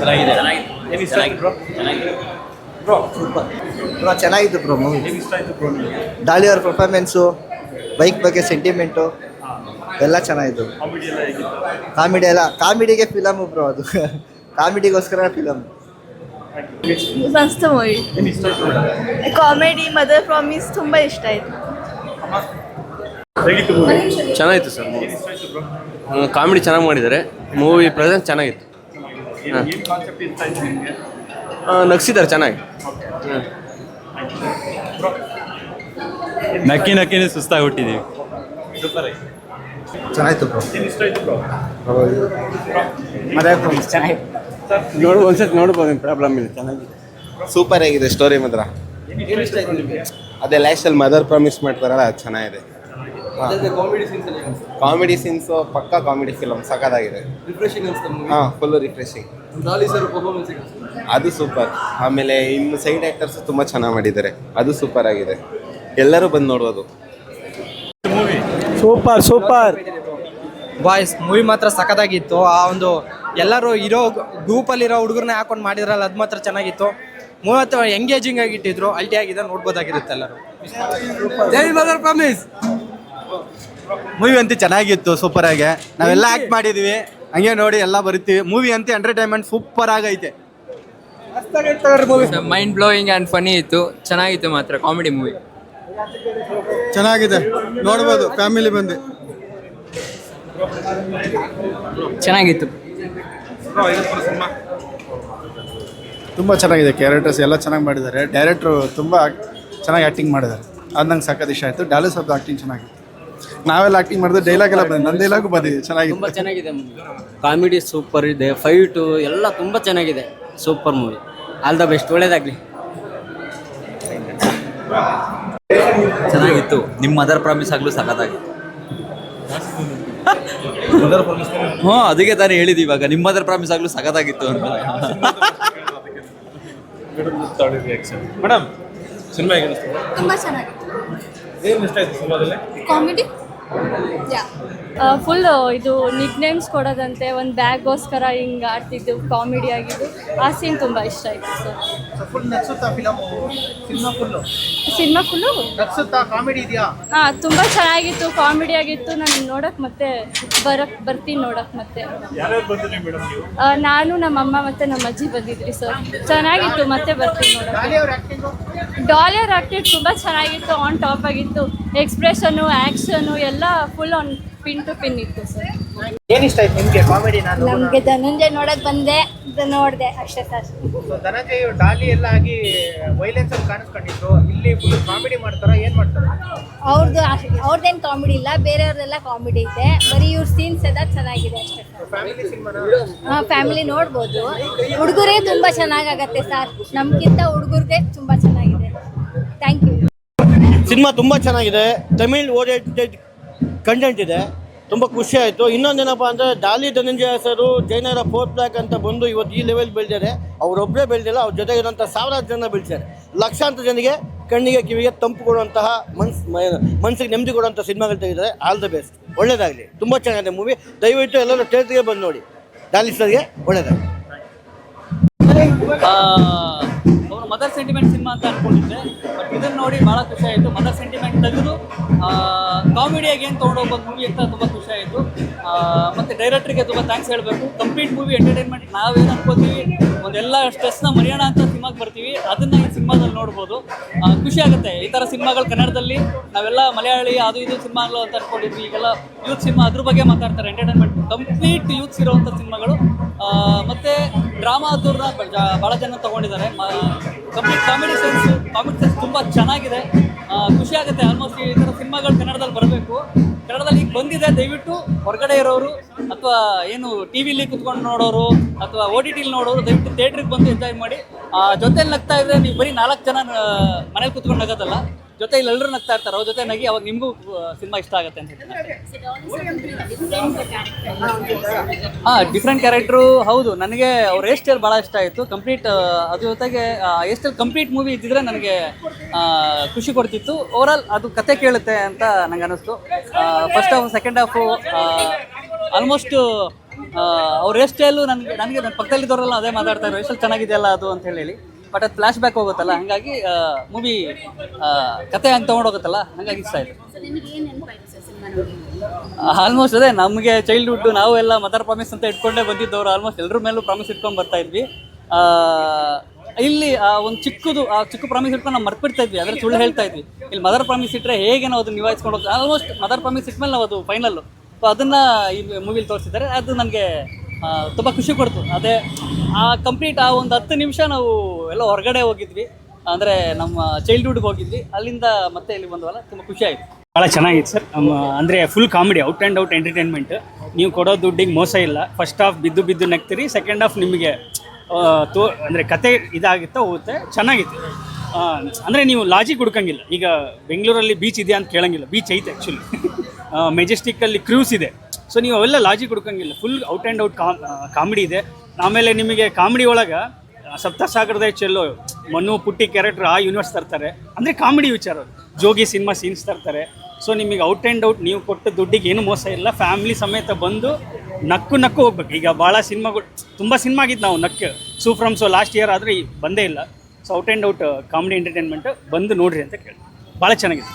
ಚೆನ್ನಾಗಿದೆ. ಏನು ಇಷ್ಟ ಆಯ್ತು ಬ್ರೋ? ಬ್ರೋ ಸೂಪರ್ ಬ್ರೋ ಚೆನ್ನಾಗಿತ್ತು ಬ್ರೋ ಮೂವಿ. ಏನು ಇಷ್ಟ ಆಯ್ತು ಬ್ರೋ ನಿಮಗೆ? ಡಾಲಿ ಅವ್ರ ಪರ್ಫಾರ್ಮೆನ್ಸು, ಬೈಕ್ ಬಗ್ಗೆ ಸೆಂಟಿಮೆಂಟು ಎಲ್ಲ ಚೆನ್ನಾಗಿತ್ತು. ಕಾಮಿಡಿ ಎಲ್ಲ ಹೇಗಿತ್ತು? ಕಾಮಿಡಿಗೆ ಫಿಲಮು ಬ್ರೋ ಅದು. ಕಾಮಿಡಿಗೋಸ್ಕರ ಫಿಲಮ್. ಮಸ್ತ್ ಮೂವಿ. ಏನು ಇಷ್ಟ ಆಯ್ತು ಮೇಡಮ್? ಕಾಮಿಡಿ ಮದರ್ ಪ್ರಾಮಿಸ್ ತುಂಬ ಇಷ್ಟ ಆಯ್ತು. ಹೇಗಿತ್ತು ಮೂವಿ? ಚೆನ್ನಾಗಿತ್ತು ಸರ್. ಏನು ಇಷ್ಟ ಆಯ್ತು ಬ್ರೋ? ಕಾಮಿಡಿ ಚೆನ್ನಾಗಿ ಮಾಡಿದ್ದಾರೆ. ಮೂವಿ ಪ್ರೆಸೆನ್ಸ್ ಚೆನ್ನಾಗಿತ್ತು. ಏನು ಕಾನ್ಸೆಪ್ಟ್ ಇಷ್ಟ ಆಯ್ತು ನಿಮಗೆ? ನಗ್ಸಿದ್ದಾರೆ ಚೆನ್ನಾಗಿ. ನಕ್ಕಿ ನಕ್ಕಿನೇ ಸುಸ್ತಾಗ್ಬಿಟ್ಟಿದ್ದೀವಿ. ಸೂಪರ್ ಆಯ್ತು. ಚೆನ್ನಾಗಿತ್ತು ಬ್ರೋ. ಏನು ಇಷ್ಟ ಆಯ್ತು ಬ್ರೋ? ನೋಡಿ ಒಂದ್ಸತಿ ನೋಡ್ಬೋದು, ಪ್ರಾಬ್ಲಮ್ ಇಲ್ಲ. ಚೆನ್ನಾಗಿದೆ, ಸೂಪರ್ ಆಗಿದೆ ಸ್ಟೋರಿ ಮಾತ್ರ. ಏನು ಇಷ್ಟ ಆಯ್ತು ನಿಮಗೆ? ಅದೇ ಲಾಸ್ಟಲ್ಲಿ ಮದರ್ ಪ್ರಾಮಿಸ್ ಮಾಡ್ತಾರಲ್ಲ ಅದು ಚೆನ್ನಾಗಿದೆ. ಕಾಮಿಡಿ ಸೀನ್ಸು ಪಕ್ಕಾ ಕಾಮಿಡಿ ಫಿಲಮ್ ಸಖತ್ತಾಗಿದೆ. ಹಾಂ ಫುಲ್ಲು ರಿಫ್ರೆಶಿಂಗ್. ಅದು ಸೂಪರ್. ಆಮೇಲೆ ಇನ್ನು ಸೈಡ್ ಆ್ಯಕ್ಟರ್ಸು ತುಂಬ ಚೆನ್ನಾಗಿ ಮಾಡಿದ್ದಾರೆ, ಅದು ಸೂಪರ್ ಆಗಿದೆ. ಎಲ್ಲರೂ ಬಂದು ನೋಡ್ಬೋದು. ಸೂಪರ್ ಬಾಯ್ಸ್ ಮೂವಿ ಮಾತ್ರ ಸಖತ್ತಾಗಿತ್ತು. ಆ ಒಂದು ಎಲ್ಲರೂ ಇರೋ ಗ್ರೂಪಲ್ಲಿರೋ ಹುಡುಗರನ್ನ ಹಾಕೊಂಡು ಮಾಡಿದ್ರಲ್ಲ, ಅದು ಮಾತ್ರ ಚೆನ್ನಾಗಿತ್ತು. ಮೂವಿ ಮಾತ್ರ ಎಂಗೇಜಿಂಗ್ ಆಗಿಟ್ಟಿದ್ರು, ಅಲ್ಟಿ ಆಗಿದೆ, ನೋಡ್ಬೋದಾಗಿರುತ್ತೆ ಎಲ್ಲರೂ. ಜೈ ಮದರ್ ಪ್ರಾಮಿಸ್. ಮೂವಿ ಅಂತೂ ಚೆನ್ನಾಗಿತ್ತು, ಸೂಪರ್ ಆಗಿ ನಾವೆಲ್ಲ ಆ್ಯಕ್ಟ್ ಮಾಡಿದ್ವಿ, ಹಂಗೆ ನೋಡಿ ಎಲ್ಲ ಬರುತ್ತೀವಿ. ಮೂವಿ ಅಂತೂ ಎಂಟರ್ಟೈನ್ಮೆಂಟ್ ಸೂಪರ್ ಆಗೈತೆ. ಮೈಂಡ್ ಬ್ಲೋಯಿಂಗ್ ಆ್ಯಂಡ್ ಫನಿ ಇತ್ತು, ಚೆನ್ನಾಗಿತ್ತು ಮಾತ್ರ. ಕಾಮಿಡಿ ಮೂವಿ ಚೆನ್ನಾಗಿದೆ, ನೋಡ್ಬೋದು ಫ್ಯಾಮಿಲಿ ಬಂದು. ಚೆನ್ನಾಗಿತ್ತು. ತುಂಬ ಚೆನ್ನಾಗಿದೆ, ಕ್ಯಾರೆಕ್ಟರ್ಸ್ ಎಲ್ಲ ಚೆನ್ನಾಗಿ ಮಾಡಿದ್ದಾರೆ. ಡೈರೆಕ್ಟ್ರು ತುಂಬ ಚೆನ್ನಾಗಿ ಆ್ಯಕ್ಟಿಂಗ್ ಮಾಡಿದ್ದಾರೆ, ಅದು ನಂಗೆ ಸಖತ್ ಇಷ್ಟ ಆಯಿತು. ಡಾಲಿ ಸ್ವಲ್ಪ ಆ್ಯಕ್ಟಿಂಗ್ ಚೆನ್ನಾಗಿತ್ತು. ನಾವೆಲ್ಲ ಆ್ಯಕ್ಟಿಂಗ್ ಮಾಡಿದ್ರೆ ಡೈಲಾಗ್ ಎಲ್ಲ ಬಂದಿದೆ, ನನ್ನ ಡೈಲಾಗು ಬಂದಿದೆ, ಚೆನ್ನಾಗಿದೆ. ತುಂಬ ಚೆನ್ನಾಗಿದೆ ಕಾಮಿಡಿ, ಸೂಪರ್ ಇದೆ. ಫೈಟು ಎಲ್ಲ ತುಂಬ ಚೆನ್ನಾಗಿದೆ. Super movie. All the best, ಒಳ್ಳೇದಾಗಲಿ. ಚೆನ್ನಾಗಿತ್ತು. ನಿಮ್ಮ ಮದರ್ ಪ್ರಾಮಿಸ್ ಆಗಲೂ ಸಖತ್ತಾಗಿತ್ತು. ಹ್ಞೂ ಅದಕ್ಕೆ ತಾನೇ ಹೇಳಿದ್ದು ಇವಾಗ, ನಿಮ್ಮ ಮದರ್ ಪ್ರಾಮಿಸ್ ಆಗಲೂ ಸಖತ್ತಾಗಿತ್ತು ಅಂತ. ಮೇಡಮ್ ಸಿನಿಮಾ ಹೇಗೆ ಅನಿಸ್ತು? ತುಂಬ ಚೆನ್ನಾಗಿತ್ತು. ಏನು ಇಷ್ಟ ಆಯ್ತು ಸಿನಿಮಾದಲ್ಲಿ? ಕಾಮಿಡಿ ಫುಲ್ ಇದು ನಿಕ್ ನೇಮ್ಸ್ ಕೊಡೋದಂತೆ ಒಂದು ಬ್ಯಾಗ್ಗೋಸ್ಕರ ಹಿಂಗೆ ಆಡ್ತಿದ್ದು ಕಾಮಿಡಿ ಆಗಿದ್ದು. ಆ ಸೀನ್ ತುಂಬ ಇಷ್ಟ ಆಯಿತು ಸರ್. ಫುಲ್ ನಗ್ಸುತ್ತಾ ಸಿನಿಮಾ ಫುಲ್ಲು ನಗ್ಸುತ್ತಾ ಕಾಮಿಡಿ ಇದೆಯಾ? ಹಾಂ ತುಂಬ ಚೆನ್ನಾಗಿತ್ತು, ಕಾಮಿಡಿ ಆಗಿತ್ತು. ನಾನು ನೋಡೋಕ್ಕೆ ಮತ್ತೆ ಬರ್ತೀನಿ ನೋಡೋಕ್ಕೆ ಮತ್ತೆ. ಯಾರ್ಯಾರು ಬಂದಿರಿ ಮೇಡಮ್ ನೀವು? ನಾನು ನಮ್ಮ ಅಮ್ಮ ಮತ್ತು ನಮ್ಮ ಅಜ್ಜಿ ಬಂದಿದ್ರಿ ಸರ್. ಚೆನ್ನಾಗಿತ್ತು, ಮತ್ತೆ ಬರ್ತೀನಿ ನೋಡೋಕ್ಕೆ. ಡಾಲಿ ಅವ್ರ ಆ್ಯಕ್ಟಿಂಗ್ ತುಂಬ ಚೆನ್ನಾಗಿತ್ತು, ಆನ್ ಟಾಪ್ ಆಗಿತ್ತು. ಎಕ್ಸ್ಪ್ರೆಷನು, ಆ್ಯಕ್ಷನು ಎಲ್ಲ full on pin to pin ಇತ್ತು ಸರ್. ಏನು ಇಷ್ಟ ಆಯ್ತು ನಿಮಗೆ ಕಾಮಿಡಿ? ನಮಗೆ ಧನಂಜಯ್ ನೋಡೋಕೆ ಬಂದೆ, ನೋಡಿದೆ ಅಷ್ಟೇ ಸರ್. ಧನಂಜಯ್ ಡಾಲಿ ಎಲ್ಲ ಆಗಿ ವೈಲೆನ್ಸ್ ಅಲ್ಲಿ ಕಾಣಿಸ್ಕೊಂಡಿದ್ರು, ಇಲ್ಲಿ ಫುಲ್ ಕಾಮಿಡಿ ಮಾಡ್ತಾರ, ಏನ್ ಮಾಡ್ತಾರೆ? ಅವ್ರದ್ದೇನು ಕಾಮಿಡಿ ಇಲ್ಲ, ಬೇರೆಯವ್ರದ್ದೆಲ್ಲ ಕಾಮಿಡಿ ಇದೆ. ಬರೀ ಇವ್ರ ಸೀನ್ಸ್ ಎಲ್ಲ ಚೆನ್ನಾಗಿದೆ ಅಷ್ಟೇ ಸರ್. ಫ್ಯಾಮಿಲಿ ಸಿನಿಮಾನ? ಹಾಂ ಫ್ಯಾಮಿಲಿ ನೋಡ್ಬೋದು. ಹುಡುಗರೇ ತುಂಬ ಚೆನ್ನಾಗಾಗತ್ತೆ ಸರ್, ನಮಗಿಂತ ಹುಡುಗರಿಗೆ ತುಂಬ ಚೆನ್ನಾಗಿದೆ. Thank you. ಸಿನಿಮಾ ತುಂಬ ಚೆನ್ನಾಗಿದೆ, ತಮಿಳ್ ಓರಿಯೆಂಟೆಡ್ ಕಂಟೆಂಟ್ ಇದೆ, ತುಂಬ ಖುಷಿ ಆಯಿತು. ಇನ್ನೊಂದೇನಪ್ಪ ಅಂದರೆ ಡಾಲಿ ಧನಂಜಯ ಸರು ಜೈನರ 4th ಬ್ಲಾಕ್ ಅಂತ ಬಂದು ಇವತ್ತು ಈ ಲೆವೆಲ್ ಬೆಳೆದಿದ್ದಾರೆ. ಅವರೊಬ್ಬರೇ ಬೆಳೆದಿಲ್ಲ, ಅವ್ರ ಜೊತೆಗೆ ಇರೋಂಥ ಸಾವಿರಾರು ಜನ ಬೆಳೆಸಿದ್ದಾರೆ. ಲಕ್ಷಾಂತರ ಜನರಿಗೆ ಕಣ್ಣಿಗೆ ಕಿವಿಗೆ ತಂಪು ಕೊಡುವಂತಹ ಮನಸ್ಸಿಗೆ ನೆಮ್ಮದಿ ಕೊಡುವಂಥ ಸಿನಿಮಾಗಳು ತೆಗೆದಿದ್ದಾರೆ. ಆಲ್ ದ ಬೆಸ್ಟ್, ಒಳ್ಳೇದಾಗಲಿ. ತುಂಬ ಚೆನ್ನಾಗಿದೆ ಮೂವಿ, ದಯವಿಟ್ಟು ಎಲ್ಲರೂ ಥಿಯೇಟ್ರಿಗೆ ಬಂದು ನೋಡಿ. ಡಾಲಿ ಸರ್ಗೆ ಒಳ್ಳೇದಾಗಲಿ. ಅವರು ಮದರ್ ಸೆಂಟಿಮೆಂಟ್ ಸಿನಿಮಾ ಅಂತ ಅಂದ್ಕೊಂಡಿದ್ದೆ, ಬಟ್ ಇದನ್ನು ನೋಡಿ ಭಾಳ ಖುಷಿ ಆಯಿತು. ಮದರ್ ಸೆಂಟಿಮೆಂಟ್ ತೆಗೆದು ಕಾಮಿಡಿಯಾಗಿ ಏನು ತೊಗೊಂಡೋಗ್ಬೋದು ಮೂವಿ ಅಂತ ತುಂಬ ಖುಷಿ ಆಯಿತು. ಮತ್ತು ಡೈರೆಕ್ಟ್ರಿಗೆ ತುಂಬ ಥ್ಯಾಂಕ್ಸ್ ಹೇಳಬೇಕು. Complete movie entertainment. ನಾವೇನು ಅನ್ಕೋತೀವಿ ಒಂದೆಲ್ಲ ಸ್ಟ್ರೆಸ್ನ ಮರೆಯೋಣ ಅಂತ ಸಿನಿಮಾಗೆ ಬರ್ತೀವಿ, ಅದನ್ನು ಈ ಸಿನಿಮಾದಲ್ಲಿ ನೋಡ್ಬೋದು. ಖುಷಿ ಆಗುತ್ತೆ. ಈ ಥರ ಸಿನಿಮಾಗಳು ಕನ್ನಡದಲ್ಲಿ ನಾವೆಲ್ಲ ಮಲಯಾಳಿ ಅದು ಇದು ಸಿನಿಮಾಗಳು ಅಂತ ಅಂದ್ಕೊಂಡಿದ್ವಿ, ಈಗೆಲ್ಲ ಯೂತ್ ಸಿನಿಮಾ ಅದ್ರ ಬಗ್ಗೆ ಮಾತಾಡ್ತಾರೆ. ಎಂಟರ್ಟೈನ್ಮೆಂಟ್ ಕಂಪ್ಲೀಟ್ ಯೂತ್ಸ್ ಇರೋವಂಥ ಸಿನಿಮಾಗಳು. ಮತ್ತು ಡ್ರಾಮಾ ಅದನ್ನ ಭಾಳ ಜನ ತೊಗೊಂಡಿದ್ದಾರೆ. ಕಂಪ್ಲೀಟ್ ಕಾಮಿಡಿ ಸೆನ್ಸ್ ತುಂಬ ಚೆನ್ನಾಗಿದೆ. ಖುಷಿ ಆಗುತ್ತೆ. ಆಲ್ಮೋಸ್ಟ್ ಈ ಥರ ಸಿನಿಮಾಗಳು ಕನ್ನಡದಲ್ಲಿ ಬರಬೇಕು. ಕನ್ನಡದಲ್ಲಿ ಈಗ ಬಂದಿದೆ, ದಯವಿಟ್ಟು ಹೊರಗಡೆ ಇರೋರು ಅಥವಾ ಏನು ಟಿ ವಿಲಿ ಕುತ್ಕೊಂಡು ನೋಡೋರು ಅಥವಾ OTTಲಿ ನೋಡೋರು ದಯವಿಟ್ಟು ಥಿಯೇಟ್ರಿಗೆ ಬಂದು ಎಂಜಾಯ್ ಮಾಡಿ. ಜೊತೆಲಿ ನಗ್ತಾ ಇದ್ದರೆ ನೀವು ಬರೀ 4 ಜನ ಮನೇಲಿ ಕುತ್ಕೊಂಡು ನಗೋದಲ್ಲ, ಜೊತೆಲಿ ಎಲ್ಲರೂ ನಗ್ತಾ ಇರ್ತಾರೆ, ಅವ್ರ ಜೊತೆ ನಗಿ, ಅವಾಗ ನಿಮಗೂ ಸಿನಿಮಾ ಇಷ್ಟ ಆಗುತ್ತೆ ಅಂತ ಹೇಳ್ತೀನಿ. ಹಾಂ, ಡಿಫ್ರೆಂಟ್ ಕ್ಯಾರೆಕ್ಟ್ರು. ಹೌದು, ನನಗೆ ಅವ್ರ ಹೇರ್ ಸ್ಟೈಲ್ ಭಾಳ ಇಷ್ಟ ಆಯಿತು. ಕಂಪ್ಲೀಟ್ ಅದ್ರ ಜೊತೆಗೆ ಹೇರ್ ಸ್ಟೈಲ್ ಕಂಪ್ಲೀಟ್ ಮೂವಿ ಇದ್ದಿದ್ರೆ ನನಗೆ ಖುಷಿ ಕೊಡ್ತಿತ್ತು. ಓವರಾಲ್ ಅದು ಕತೆ ಕೇಳುತ್ತೆ ಅಂತ ನಂಗೆ ಅನ್ನಿಸ್ತು. First half second half almost ಅವ್ರ ಹೇರ್ ಸ್ಟೈಲು ನನಗೆ ನನ್ನ ಪಕ್ಕದಲ್ಲಿದ್ದವರೆಲ್ಲ ಅದೇ ಮಾತಾಡ್ತಾ ಇದ್ರು ಎಷ್ಟು ಚೆನ್ನಾಗಿದೆಯಲ್ಲ ಅದು ಅಂತ ಹೇಳಿ. ಬಟ್ ಅದು ಫ್ಲಾಶ್ ಬ್ಯಾಕ್ ಹೋಗುತ್ತಲ್ಲ, ಹಾಗಾಗಿ ಮೂವಿ ಕತೆ ಹಂಗೆ ತೊಗೊಂಡೋಗುತ್ತಲ್ಲ, ಹಾಗಾಗಿ ಇಷ್ಟ ಆಯಿತು. ಆಲ್ಮೋಸ್ಟ್ ಅದೇ ನಮಗೆ ಚೈಲ್ಡ್ಹುಡ್ ನಾವು ಎಲ್ಲ ಮದರ್ ಪ್ರಾಮಿಸ್ ಅಂತ ಇಟ್ಕೊಂಡೇ ಬಂದಿದ್ದವರು. ಆಲ್ಮೋಸ್ಟ್ ಎಲ್ಲರ ಮೇಲೂ ಪ್ರಾಮಿಸ್ ಇಟ್ಕೊಂಡು ಬರ್ತಾ ಇದ್ವಿ. ಇಲ್ಲಿ ಒಂದು ಚಿಕ್ಕ ಪ್ರಾಮಿಸ್ ಇಟ್ಕೊಂಡು ನಾವು ಮರ್ತ್ಬಿಡ್ತಾ ಇದ್ವಿ, ಅದ್ರ ಸುಳ್ಳು ಹೇಳ್ತಾ ಇದ್ವಿ. ಇಲ್ಲಿ ಮದರ್ ಪ್ರಾಮಿಸ್ ಇಟ್ಟರೆ ಹೇಗೆ ನಾವು ಅದನ್ನ ನಿಭಾಯಿಸ್ಕೊಂಡು ಹೋಗ್ತೀವಿ. ಆಲ್ಮೋಸ್ಟ್ ಮದರ್ ಪ್ರಾಮಿಸ್ ಇಟ್ಮೇಲೆ ನಾವು ಅದು ಫೈನಲ್ಲು. ಸೊ ಅದನ್ನು ಈ ಮೂವಿಲಿ ತೋರಿಸಿದ್ದಾರೆ. ಅದು ನನಗೆ ತುಂಬ ಖುಷಿ ಕೊಡ್ತು. ಅದೇ ಕಂಪ್ಲೀಟ್ ಒಂದು 10 ನಿಮಿಷ ನಾವು ಎಲ್ಲ ಹೊರಗಡೆ ಹೋಗಿದ್ವಿ, ಅಂದರೆ ನಮ್ಮ ಚೈಲ್ಡ್ಹುಡ್ಗೆ ಹೋಗಿದ್ವಿ. ಅಲ್ಲಿಂದ ಮತ್ತೆ ಇಲ್ಲಿ ಬಂದವಲ್ಲ, ತುಂಬ ಖುಷಿ ಆಯಿತು. ಭಾಳ ಚೆನ್ನಾಗಿತ್ತು ಸರ್. ಅಂದರೆ full comedy, out and out entertainment. ನೀವು ಕೊಡೋ ದುಡ್ಡಿಗೆ ಮೋಸ ಇಲ್ಲ. ಫಸ್ಟ್ ಹಾಫ್ ಬಿದ್ದು ನಗ್ತೀರಿ, ಸೆಕೆಂಡ್ ಹಾಫ್ ನಿಮಗೆ ಅಂದರೆ ಕತೆ ಇದಾಗುತ್ತಾ ಹೋಗುತ್ತೆ. ಚೆನ್ನಾಗಿತ್ತು. ಅಂದರೆ ನೀವು ಲಾಜಿಕ್ ಹುಡ್ಕಂಗಿಲ್ಲ. ಈಗ ಬೆಂಗಳೂರಲ್ಲಿ ಬೀಚ್ ಇದೆಯಾ ಅಂತ ಕೇಳಂಗಿಲ್ಲ, ಬೀಚ್ ಐತೆ ಆ್ಯಕ್ಚುಲಿ. ಮೆಜೆಸ್ಟಿಕ್ಕಲ್ಲಿ ಕ್ರೂಸ್ ಇದೆ. ಸೊ ನೀವು ಅವೆಲ್ಲ ಲಾಜಿಕ್ ಹುಡ್ಕಂಗಿಲ್ಲ. Full out and out comedy ಇದೆ. ಆಮೇಲೆ ನಿಮಗೆ ಕಾಮಿಡಿ ಒಳಗೆ ಸಪ್ತಸಾಗರದ ಚೆಲ್ಲೋ ಮನು ಪುಟ್ಟಿ ಕ್ಯಾರೆಕ್ಟರ್ ಆ ಯೂನಿವರ್ಸ್ ತರ್ತಾರೆ. ಅಂದರೆ ಕಾಮಿಡಿ ವಿಚಾರ, ಜೋಗಿ ಸಿನಿಮಾ ಸೀನ್ಸ್ ತರ್ತಾರೆ. ಸೊ ನಿಮಗೆ ಔಟ್ ಆ್ಯಂಡ್ ಔಟ್, ನೀವು ಕೊಟ್ಟ ದುಡ್ಡಿಗೆ ಏನು ಮೋಸ ಇಲ್ಲ. ಫ್ಯಾಮಿಲಿ ಸಮೇತ ಬಂದು ನಕ್ಕು ಹೋಗ್ಬೇಕು. ಈಗ ಭಾಳ ಸಿನಿಮಾಗಳು, ತುಂಬ ಸಿನಿಮಾ ಆಗಿದ್ದು ನಾವು ನಕ್ಕು ಸೂಫ್ರಮ್. ಸೊ ಲಾಸ್ಟ್ ಇಯರ್ ಆದರೆ ಬಂದೇ ಇಲ್ಲ. So out and out comedy entertainment ಬಂದು ನೋಡ್ರಿ ಅಂತ ಕೇಳಿ. ಭಾಳ ಚೆನ್ನಾಗಿದೆ.